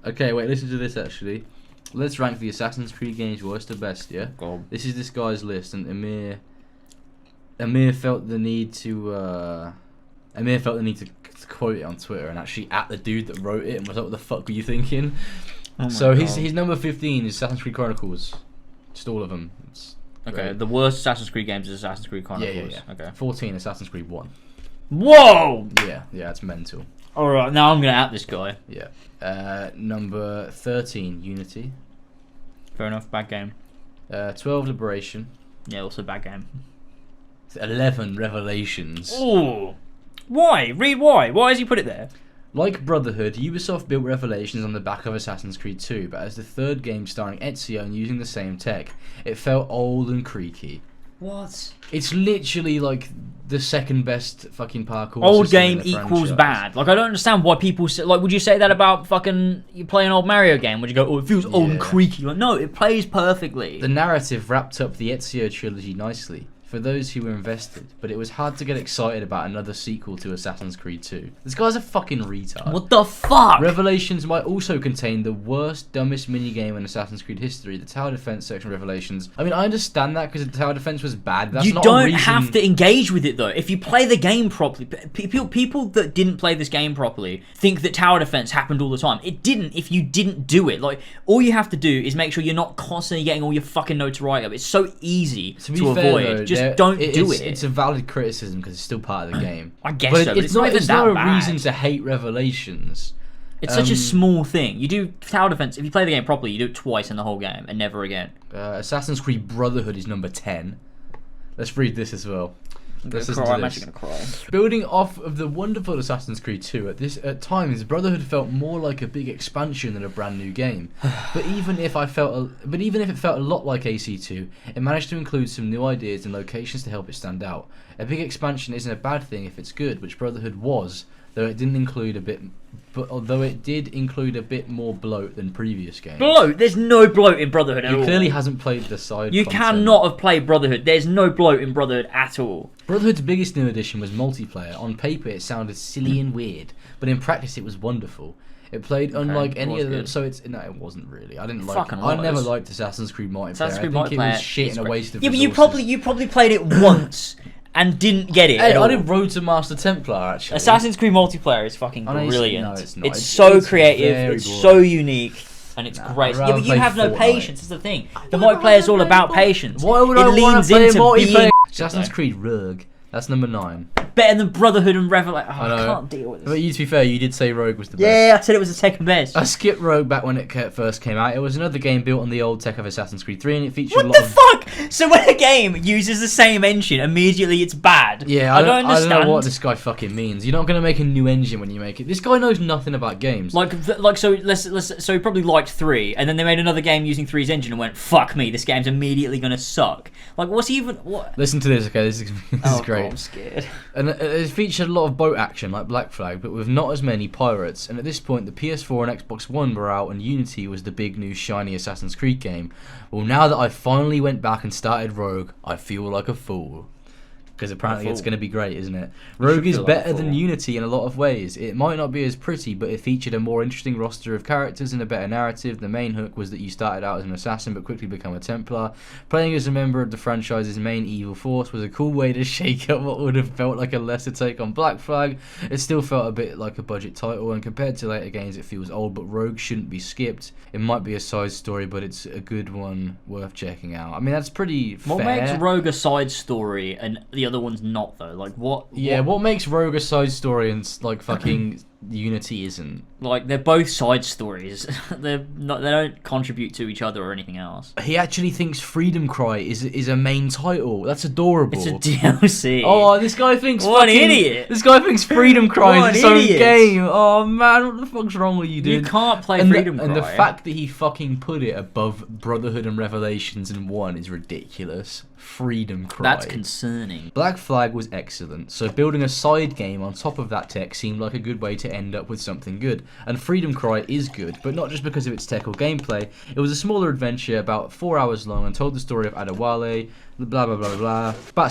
Okay, wait, listen to this actually. Let's rank the Assassin's Creed games worst to best, yeah? Go on. This is this guy's list, and Amir felt the need to quote it on Twitter and actually at the dude that wrote it and was like, what the fuck were you thinking? Oh so God. his number 15 is Assassin's Creed Chronicles. Just all of them. Okay, great. the worst Assassin's Creed games is Assassin's Creed Chronicles. Yeah. Okay. 14, Assassin's Creed 1. Whoa! Yeah, it's mental. Alright, now I'm gonna at this guy. Yeah. Number 13, Unity. Fair enough, bad game. 12, Liberation. Yeah, also bad game. 11, Revelations. Ooh. Why? Read why. Why has he put it there? Like Brotherhood, Ubisoft built Revelations on the back of Assassin's Creed 2, but as the third game starring Ezio and using the same tech, it felt old and creaky. What? It's literally like the second best fucking parkour Old system game in the equals franchise. bad. Like, I don't understand why people say, like, would you say that about fucking you play an old Mario game? Would you go, oh, it feels old and Yeah. creaky? Like, no, it plays perfectly. The narrative wrapped up the Ezio trilogy nicely for those who were invested, but it was hard to get excited about another sequel to Assassin's Creed 2. This guy's a fucking retard. What the fuck? Revelations might also contain the worst, dumbest minigame in Assassin's Creed history, the tower defense section of Revelations. I mean, I understand that because the tower defense was bad. That's you not don't a reason... have to engage with it though. If you play the game properly, people that didn't play this game properly think that tower defense happened all the time. It didn't if you didn't do it. Like, all you have to do is make sure you're not constantly getting all your fucking notoriety up. It's so easy to avoid. Though, Just don't do it. It's a valid criticism because it's still part of the game. I guess but so, but it's not. even It's that not a bad. reason to hate Revelations. It's such a small thing. You do tower defense. If you play the game properly, you do it twice in the whole game and never again. Assassin's Creed Brotherhood is number 10. Let's read this as well. Let's listen to I'm this. actually gonna cry. Building off of the wonderful Assassin's Creed 2, at times Brotherhood felt more like a big expansion than a brand new game. But even if it felt a lot like AC2, it managed to include some new ideas and locations to help it stand out. A big expansion isn't a bad thing if it's good, which Brotherhood was, although it did include a bit more bloat than previous games. Bloat? There's no bloat in Brotherhood at all. He clearly hasn't played the side You content. cannot have played Brotherhood. There's no bloat in Brotherhood at all. Brotherhood's biggest new addition was multiplayer. On paper it sounded silly and weird, but in practice it was wonderful. It played unlike any was other, good. so it's no, it wasn't really. I didn't like. Fucking I never was. liked Assassin's Creed multiplayer. Assassin's Creed I think multiplayer it was shit is and a great. waste of Yeah, but resources. you probably played it once and didn't get it. Hey, at all. I did Road to Master Templar actually. Assassin's Creed multiplayer is fucking I know brilliant. no, it's not. It's It's so very creative. It's boring. so unique. And it's Nah, great. I'd Yeah, rather but you play have no Fortnite. patience. That's the thing. The multiplayer is all about patience. Why would it I want leans to play into multiplayer? being Assassin's Creed Rogue. That's number 9. better than Brotherhood and Revelation. Oh, I I know. can't deal with But this. you, to be fair, you did say Rogue was the best. Yeah, I said it was the second best. I skipped Rogue back when it first came out. It was another game built on the old tech of Assassin's Creed 3, and it featured a What lot the of... fuck? So when a game uses the same engine, immediately it's bad? Yeah, I don't understand. I don't know what this guy fucking means. You're not going to make a new engine when you make it. This guy knows nothing about games. So he probably liked 3, and then they made another game using 3's engine and went, fuck me, this game's immediately gonna suck. Like, what's he even... What? Listen to this, okay? This is Oh, great. God, I'm scared. And it featured a lot of boat action like Black Flag, but with not as many pirates. And at this point, the PS4 and Xbox One were out, and Unity was the big new shiny Assassin's Creed game. Well, now that I finally went back and started Rogue, I feel like a fool. Because apparently it's going to be great, isn't it? Rogue is feel like a better than fool. Unity in a lot of ways. It might not be as pretty, but it featured a more interesting roster of characters and a better narrative. The main hook was that you started out as an assassin but quickly become a Templar. Playing as a member of the franchise's main evil force was a cool way to shake up what would have felt like a lesser take on Black Flag. It still felt a bit like a budget title, and compared to later games it feels old, but Rogue shouldn't be skipped. It might be a side story, but it's a good one worth checking out. I mean, that's pretty fair. What makes Rogue a side story and the other one's not, though? Like, what? Yeah, what makes Rogue a side story and like fucking Unity isn't? Like, they're both side stories. They're not. They don't contribute to each other or anything else. He actually thinks Freedom Cry is a main title. That's adorable. It's a DLC. Oh, this guy thinks What an fucking, idiot. This guy thinks Freedom Cry What is its an own idiot. game. Oh man, what the fuck's wrong with you, dude? You can't play and Freedom the, Cry. And the fact that he fucking put it above Brotherhood and Revelations in 1 is ridiculous. Freedom Cry. That's concerning. Black Flag was excellent, so building a side game on top of that tech seemed like a good way to end up with something good. and Freedom Cry is good, but not just because of its tech or gameplay. It was a smaller adventure about 4 hours long and told the story of Adewale, blah blah blah blah. I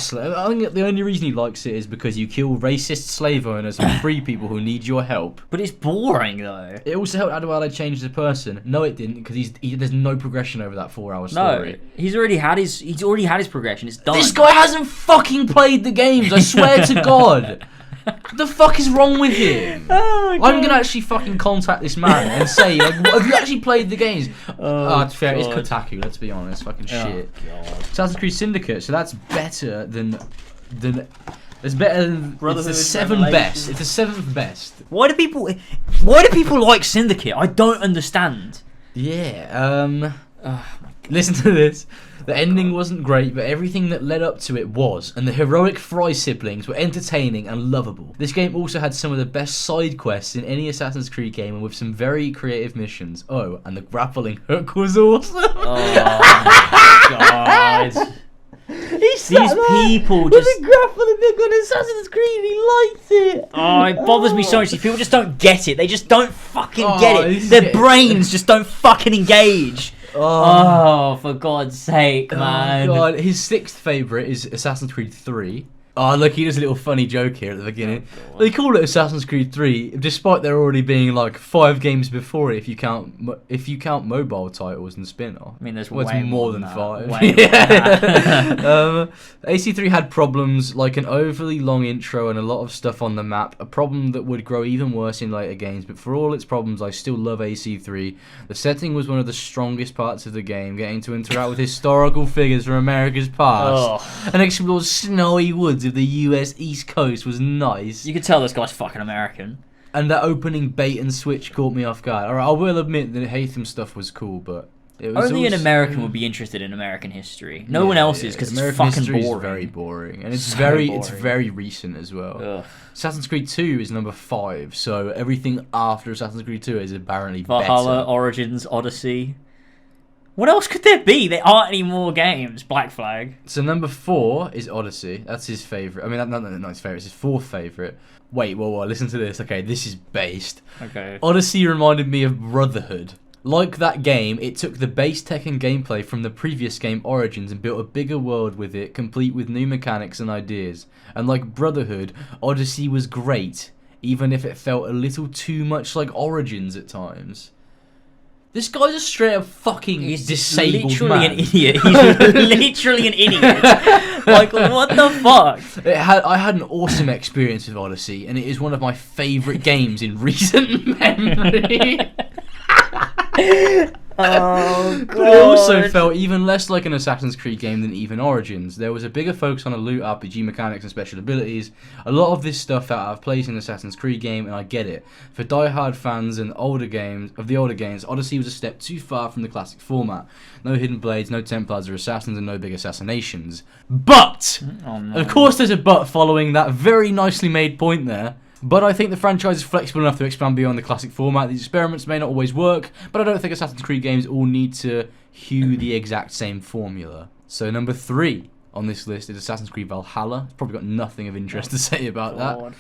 think the only reason he likes it is because you kill racist slave owners and free people who need your help. But it's boring though. It also helped Adewale change as a person. No, it didn't, because there's no progression over that 4 hour story. No, he's already had his progression. It's done. This guy hasn't fucking played the games. I swear to God. What the fuck is wrong with him? Oh my God. I'm gonna actually fucking contact this man and say, like, have you actually played the games? It's fair. It's Kotaku. Let's be honest. Fucking shit. God. Assassin's Creed Syndicate. So that's better than. It's better than. It's the seventh best. It's the seventh best. Why do people like Syndicate? I don't understand. Yeah. Listen to this. The ending wasn't great, but everything that led up to it was, and the heroic Fry siblings were entertaining and lovable. This game also had some of the best side quests in any Assassin's Creed game, and with some very creative missions. Oh, and the grappling hook was awesome. Oh my God. These people just... With a grappling hook on Assassin's Creed, he likes it. Oh, it bothers me so much. These people just don't get it. They just don't fucking get it. Their brains just don't fucking engage. Oh, for God's sake, man. Oh, God. His sixth favourite is Assassin's Creed 3. Oh, look, he does a little funny joke here at the beginning. They call it Assassin's Creed 3, despite there already being like 5 games before it, if you count mobile titles and spin-off. I mean, there's well, way it's more than 5. Way more than that. AC3 had problems like an overly long intro and a lot of stuff on the map, a problem that would grow even worse in later games, but for all its problems, I still love AC3. The setting was one of the strongest parts of the game, getting to interact with historical figures from America's past and explore snowy woods of the US East Coast was nice. You could tell this guy's fucking American. And that opening bait and switch caught me off guard. Alright, I will admit that Hatham stuff was cool, but it was only an American would be interested in American history. No one else is, because it's fucking boring. Is very boring, and it's So very recent as well. Ugh. Assassin's Creed 2 is number 5, so everything after Assassin's Creed 2 is apparently Valhalla, better. Origins, Odyssey. What else could there be? There aren't any more games. Black Flag. So number 4 is Odyssey. That's his favourite. I mean, not his favourite. It's his 4th favourite. Wait, whoa, listen to this. Okay, this is based. Okay. Odyssey reminded me of Brotherhood. Like that game, it took the base tech and gameplay from the previous game Origins and built a bigger world with it, complete with new mechanics and ideas. And like Brotherhood, Odyssey was great, even if it felt a little too much like Origins at times. This guy's a straight up fucking disabled literally man. An idiot. He's literally an idiot. Like, what the fuck? I had an awesome experience with Odyssey, and it is one of my favourite games in recent memory. Oh, God. But it also felt even less like an Assassin's Creed game than even Origins. There was a bigger focus on a loot, RPG mechanics, and special abilities. A lot of this stuff felt out of place in Assassin's Creed game, and I get it. For die-hard fans and the older games, Odyssey was a step too far from the classic format. No hidden blades, no Templars or assassins, and no big assassinations. But! Oh, no. Of course there's a but following that very nicely made point there. But I think the franchise is flexible enough to expand beyond the classic format. These experiments may not always work, but I don't think Assassin's Creed games all need to hew the exact same formula. So number 3 on this list is Assassin's Creed Valhalla. It's probably got nothing of interest to say about that.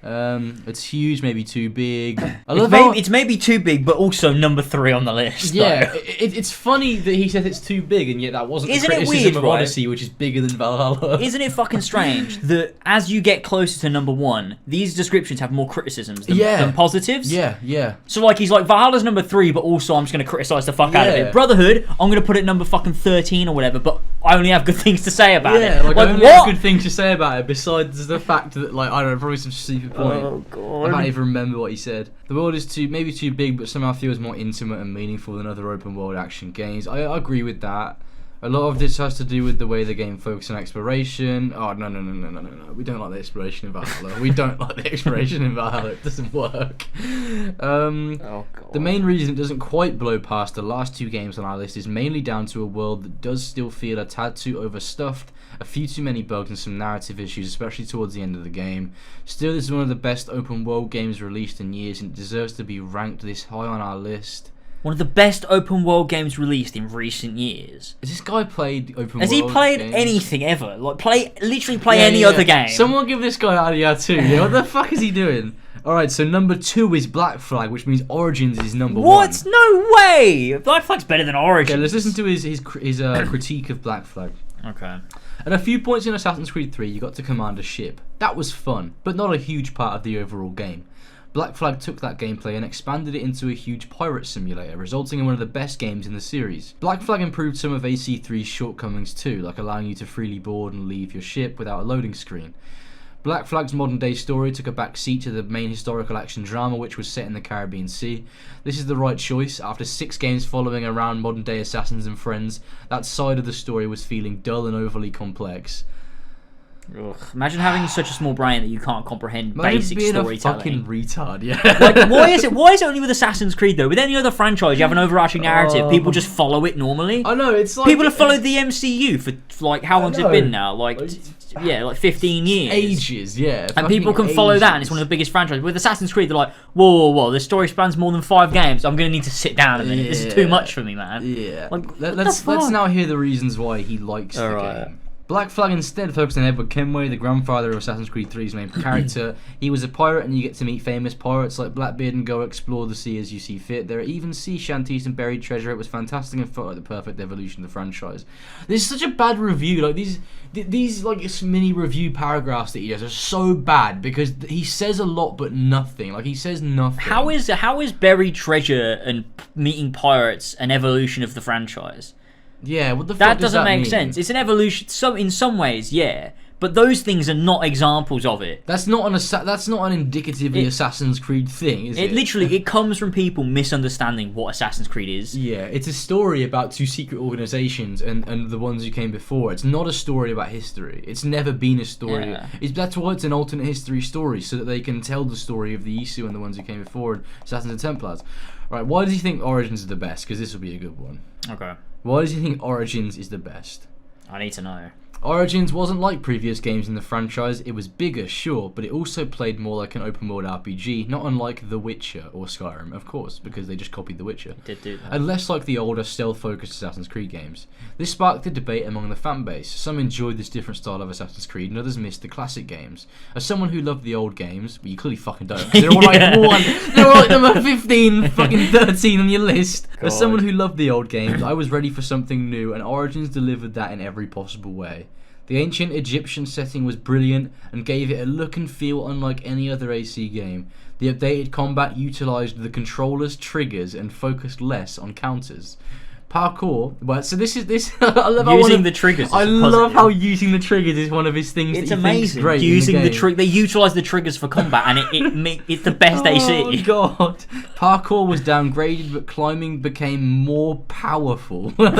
It's huge, maybe too big. It's maybe too big, but also number 3 on the list. Yeah, it's funny that he says it's too big, and yet that wasn't the criticism of Odyssey, which is bigger than Valhalla. Isn't it fucking strange that as you get closer to number 1, these descriptions have more criticisms than positives? Yeah. So like he's like, Valhalla's number 3, but also I'm just going to criticize the fuck out of it. Brotherhood, I'm going to put it number fucking 13 or whatever, but I only have good things to say about it. Yeah, like I only have good things to say about it, besides the fact that, like, I don't know, probably some stupid point. Oh, God. I can't even remember what he said. The world is maybe too big, but somehow feels more intimate and meaningful than other open world action games. I agree with that. A lot of this has to do with the way the game focuses on exploration. Oh, no. We don't like the exploration in Valhalla. We don't like the exploration in Valhalla. It doesn't work. Oh, God. The main reason it doesn't quite blow past the last 2 games on our list is mainly down to a world that does still feel a tad too overstuffed, a few too many bugs and some narrative issues, especially towards the end of the game. Still, this is one of the best open world games released in years, and it deserves to be ranked this high on our list. One of the best open world games released in recent years. Has this guy played open world Has he played games? anything ever? Like, literally play any other game. Someone give this guy Adiatu. Yeah, what the fuck is he doing? Alright, so number 2 is Black Flag, which means Origins is number 1. What? No way! Black Flag's better than Origins. Okay, let's listen to his critique of Black Flag. Okay. At a few points in Assassin's Creed 3, you got to command a ship. That was fun, but not a huge part of the overall game. Black Flag took that gameplay and expanded it into a huge pirate simulator, resulting in one of the best games in the series. Black Flag improved some of AC3's shortcomings too, like allowing you to freely board and leave your ship without a loading screen. Black Flag's modern day story took a back seat to the main historical action drama, which was set in the Caribbean Sea. This is the right choice. After 6 games following around modern day assassins and friends, that side of the story was feeling dull and overly complex. Ugh. Imagine having such a small brain that you can't comprehend basic being storytelling. A fucking retard, yeah. Like, why is it only with Assassin's Creed though? With any other franchise, you have an overarching narrative. People just follow it normally. I know, it's like... People have followed the MCU for, like, how long's it been now? Like 15 years. Ages, yeah. And people can follow that, and it's one of the biggest franchises. With Assassin's Creed, they're like, whoa, this story spans more than 5 games. I'm going to need to sit down a minute. This is too much for me, man. Yeah. Like, let's now hear the reasons why he likes the game. Black Flag instead focused on Edward Kenway, the grandfather of Assassin's Creed 3's main character. He was a pirate, and you get to meet famous pirates like Blackbeard and go explore the sea as you see fit. There are even sea shanties and buried treasure. It was fantastic and felt like the perfect evolution of the franchise. This is such a bad review. Like these like mini review paragraphs that he does are so bad because he says a lot but nothing. Like he says nothing. How is buried treasure and meeting pirates an evolution of the franchise? Yeah, what the fuck that does doesn't make mean? sense. It's an evolution. In some ways, yeah, but those things are not examples of it. That's not an indicatively Assassin's Creed thing, is it? It literally comes from people misunderstanding what Assassin's Creed is. Yeah, it's a story about 2 secret organizations and the ones who came before. It's not a story about history. It's never been a story. Yeah. That's why it's an alternate history story, so that they can tell the story of the Isu and the ones who came before, and Assassins and Templars. Right, why does he think Origins is the best? Because this will be a good one. Okay. Why does he think Origins is the best? I need to know. Origins wasn't like previous games in the franchise. It was bigger, sure, but it also played more like an open world RPG, not unlike The Witcher or Skyrim, of course, because they just copied The Witcher. It did do that. And less like the older stealth-focused Assassin's Creed games. This sparked a debate among the fan base. Some enjoyed this different style of Assassin's Creed, and others missed the classic games. As someone who loved the old games, well, you clearly fucking don't, 'cause they're all they're all like number 15, fucking 13 on your list. God. As someone who loved the old games, I was ready for something new, and Origins delivered that in every possible way. The ancient Egyptian setting was brilliant and gave it a look and feel unlike any other AC game. The updated combat utilised the controller's triggers and focused less on counters. Parkour, well, so this I love using the triggers. I love how using the triggers is one of his things. It's that he thinks amazing. Great Using in the trick, they utilise the triggers for combat, and it's the best AC. Oh god! Parkour was downgraded, but climbing became more powerful. What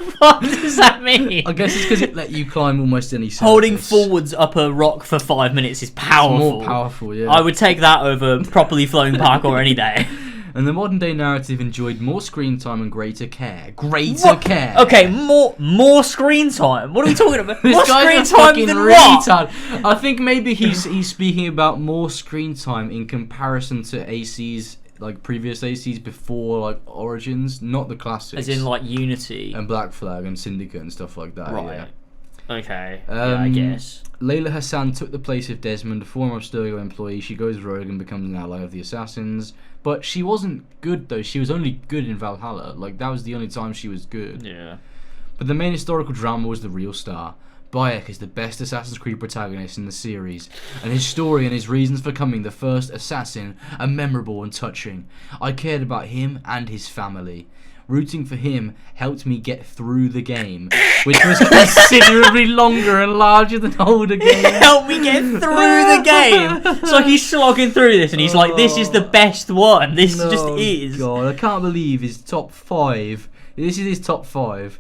the fuck does that mean? I guess it's because it let you climb almost any surface. Holding forwards up a rock for 5 minutes is powerful. It's more powerful, yeah. I would take that over properly flowing parkour any day. And the modern day narrative enjoyed more screen time and greater care. Care. Okay, more screen time. What are we talking about? This more guy's screen a time fucking than what? retard. I think maybe he's speaking about more screen time in comparison to AC's, like previous ACs before like Origins, not the classics. As in like Unity and Black Flag and Syndicate and stuff like that. Right. Yeah. Okay. Yeah, I guess. Layla Hassan took the place of Desmond, a former Abstergo employee. She goes rogue and becomes an ally of the Assassins. But she wasn't good though. She was only good in Valhalla. Like that was the only time she was good. Yeah. But the main historical drama was the real star. Bayek is the best Assassin's Creed protagonist in the series, and his story and his reasons for becoming the first assassin are memorable and touching. I cared about him and his family. Rooting for him helped me get through the game, which was considerably longer and larger than older games. Help me get through the game. It's like he's slogging through this, and he's like, "This is the best one. This just is." God, I can't believe his top 5. This is his top 5: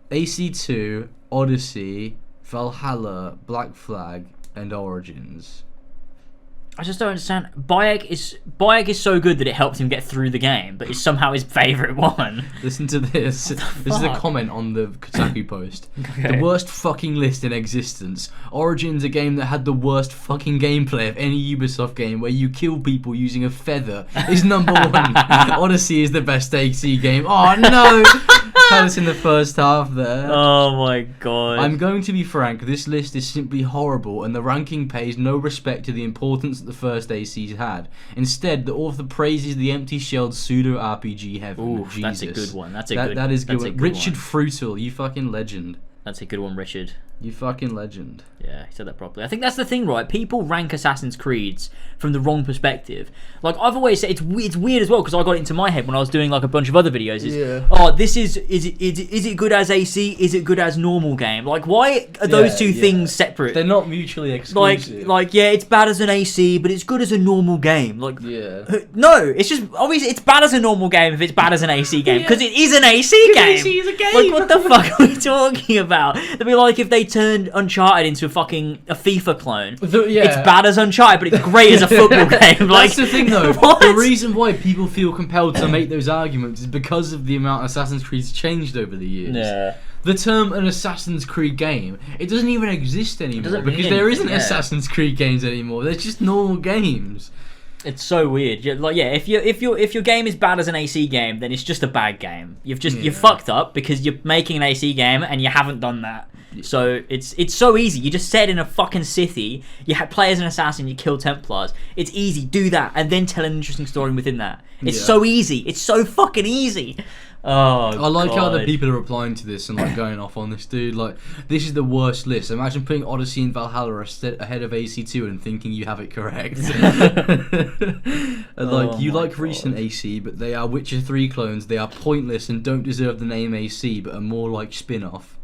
AC2, Odyssey, Valhalla, Black Flag, and Origins. I just don't understand. Bayek is so good that it helped him get through the game, but it's somehow his favourite one. Listen to this. This is a comment on the Kotaku post. Okay. The worst fucking list in existence. Origins, a game that had the worst fucking gameplay of any Ubisoft game where you kill people using a feather, is number 1. Odyssey is the best AC game. Oh no! had us in the first half there. Oh my god. I'm going to be frank, this list is simply horrible, and the ranking pays no respect to the importance that the first ACs had. Instead, the author praises the empty-shelled pseudo-RPG heaven. Ooh, Jesus. that's a good one. That is good. good Richard one. Frutal, you fucking legend. That's a good one, Richard. You fucking legend. Yeah, he said that properly. I think that's the thing, right? People rank Assassin's Creeds from the wrong perspective. Like, I've always said, it's weird as well, because I got it into my head when I was doing, like, a bunch of other videos. Oh, this is it good as AC? Is it good as normal game? Like, why are those two things separate? They're not mutually exclusive. Like, yeah, it's bad as an AC, but it's good as a normal game. Like, yeah. No, it's just, obviously, it's bad as a normal game if it's bad as an AC game, because it is an AC game. AC is a game. Like, what the fuck are we talking about? It'd be like if they turned Uncharted into a FIFA clone. It's bad as Uncharted, but it's great as a football game. Like, that's the thing, though. What? The reason why people feel compelled to make those arguments is because of the amount Assassin's Creed's changed over the years. Yeah. The term an Assassin's Creed game, it doesn't even exist anymore because there isn't Assassin's Creed games anymore. They're just normal games. It's so weird. If your game is bad as an AC game, then it's just a bad game. You're fucked up because you're making an AC game and you haven't done that. So it's so easy. You just set in a fucking city. You play as an assassin. You kill Templars. It's easy. Do that and then tell an interesting story within that. It's so easy. It's so fucking easy. Oh, I like how the people are replying to this and like going off on this, dude. Like, this is the worst list. Imagine putting Odyssey and Valhalla ahead of AC2 and thinking you have it correct. You like recent AC, but they are Witcher 3 clones. They are pointless and don't deserve the name AC, but are more like spin-off.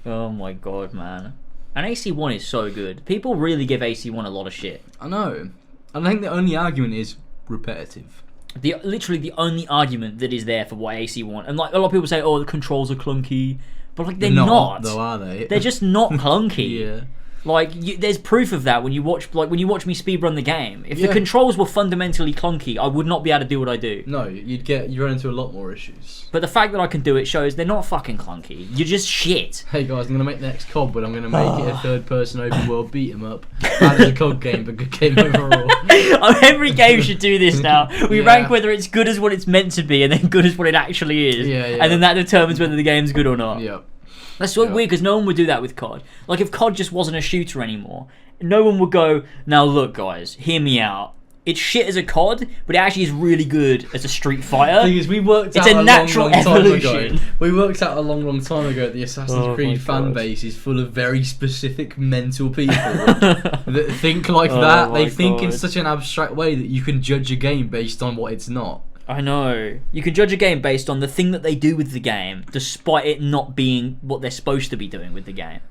Oh my god, man. And AC1 is so good. People really give AC1 a lot of shit. I know. I think the only argument is repetitive. Literally the only argument that is there for why AC1, and like a lot of people say, oh, the controls are clunky, but like they're not. Though, are they? They're just not clunky. Yeah. Like, there's proof of that when you watch me speedrun the game. If the controls were fundamentally clunky, I would not be able to do what I do. No, you run into a lot more issues. But the fact that I can do it shows they're not fucking clunky. You're just shit. Hey guys, I'm gonna make the next COD, but I'm gonna make it a third-person open world beat 'em up. Bad as a COD game, but good game overall. Every game should do this now. We rank whether it's good as what it's meant to be, and then good as what it actually is. And then that determines whether the game's good or not. Yep. That's so weird because no one would do that with COD. Like, if COD just wasn't a shooter anymore, no one would go, now look guys, hear me out. It's shit as a COD, but it actually is really good as a Street Fighter. The thing is, we worked out a natural evolution. We worked out a long time ago that the Assassin's Creed fan base is full of very specific mental people that think like that. They think in such an abstract way that you can judge a game based on what it's not. I know. You can judge a game based on the thing that they do with the game, despite it not being what they're supposed to be doing with the game.